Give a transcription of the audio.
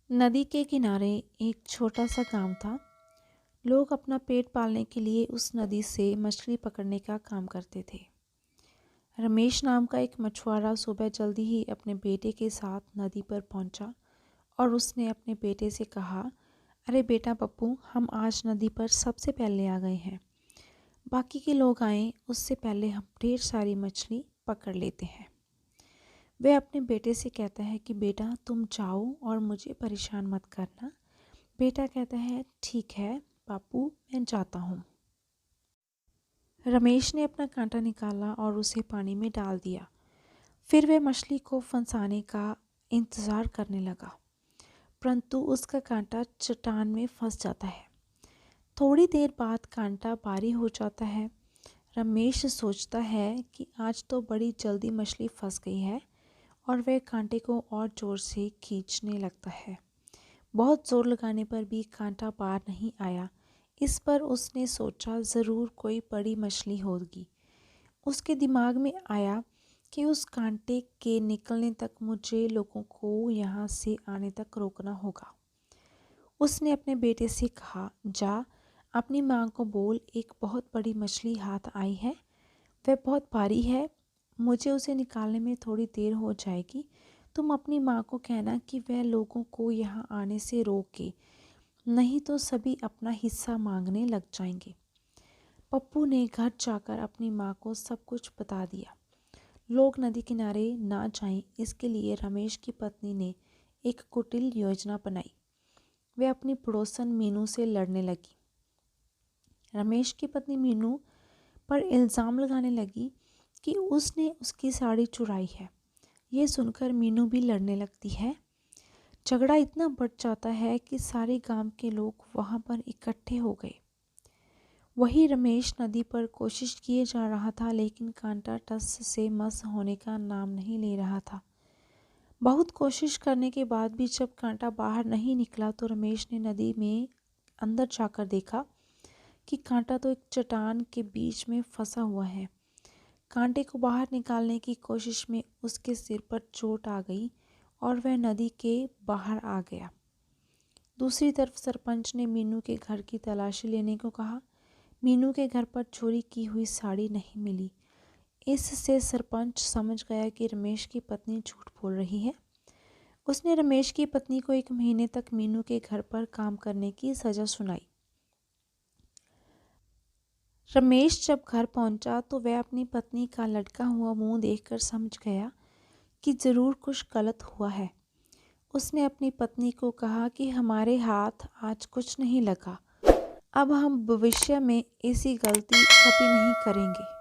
नदी के किनारे एक छोटा सा गांव था। लोग अपना पेट पालने के लिए उस नदी से मछली पकड़ने का काम करते थे। रमेश नाम का एक मछुआरा सुबह जल्दी ही अपने बेटे के साथ नदी पर पहुंचा और उसने अपने बेटे से कहा, अरे बेटा पप्पू, हम आज नदी पर सबसे पहले आ गए हैं। बाकी के लोग आए उससे पहले हम ढेर सारी मछली पकड़ लेते हैं। वह अपने बेटे से कहता है कि बेटा तुम जाओ और मुझे परेशान मत करना। बेटा कहता है, ठीक है पापू, मैं जाता हूँ। रमेश ने अपना कांटा निकाला और उसे पानी में डाल दिया। फिर वह मछली को फंसाने का इंतज़ार करने लगा, परंतु उसका कांटा चट्टान में फंस जाता है। थोड़ी देर बाद कांटा भारी हो जाता है। रमेश सोचता है कि आज तो बड़ी जल्दी मछली फंस गई है और वह कांटे को और ज़ोर से खींचने लगता है। बहुत ज़ोर लगाने पर भी कांटा बाहर नहीं आया। इस पर उसने सोचा ज़रूर कोई बड़ी मछली होगी। उसके दिमाग में आया कि उस कांटे के निकलने तक मुझे लोगों को यहाँ से आने तक रोकना होगा। उसने अपने बेटे से कहा, जा अपनी माँ को बोल, एक बहुत बड़ी मछली हाथ आई है, वह बहुत भारी है, मुझे उसे निकालने में थोड़ी देर हो जाएगी। तुम अपनी माँ को कहना कि वह लोगों को यहाँ आने से रोके, नहीं तो सभी अपना हिस्सा मांगने लग जाएंगे। पप्पू ने घर जाकर अपनी माँ को सब कुछ बता दिया। लोग नदी किनारे ना जाएं, इसके लिए रमेश की पत्नी ने एक कुटिल योजना बनाई। वह अपनी पड़ोसन मीनू से लड़ने लगी। रमेश की पत्नी मीनू पर इल्ज़ाम लगाने लगी कि उसने उसकी साड़ी चुराई है। ये सुनकर मीनू भी लड़ने लगती है। झगड़ा इतना बढ़ जाता है कि सारे गांव के लोग वहां पर इकट्ठे हो गए। वही रमेश नदी पर कोशिश किए जा रहा था, लेकिन कांटा टस से मस होने का नाम नहीं ले रहा था। बहुत कोशिश करने के बाद भी जब कांटा बाहर नहीं निकला तो रमेश ने नदी में अंदर जाकर देखा कि कांटा तो एक चट्टान के बीच में फंसा हुआ है। कांटे को बाहर निकालने की कोशिश में उसके सिर पर चोट आ गई और वह नदी के बाहर आ गया। दूसरी तरफ सरपंच ने मीनू के घर की तलाशी लेने को कहा। मीनू के घर पर चोरी की हुई साड़ी नहीं मिली। इससे सरपंच समझ गया कि रमेश की पत्नी झूठ बोल रही है। उसने रमेश की पत्नी को 1 महीने तक मीनू के घर पर काम करने की सज़ा सुनाई। रमेश जब घर पहुंचा तो वह अपनी पत्नी का लटका हुआ मुंह देखकर समझ गया कि ज़रूर कुछ गलत हुआ है। उसने अपनी पत्नी को कहा कि हमारे हाथ आज कुछ नहीं लगा, अब हम भविष्य में ऐसी गलती कभी नहीं करेंगे।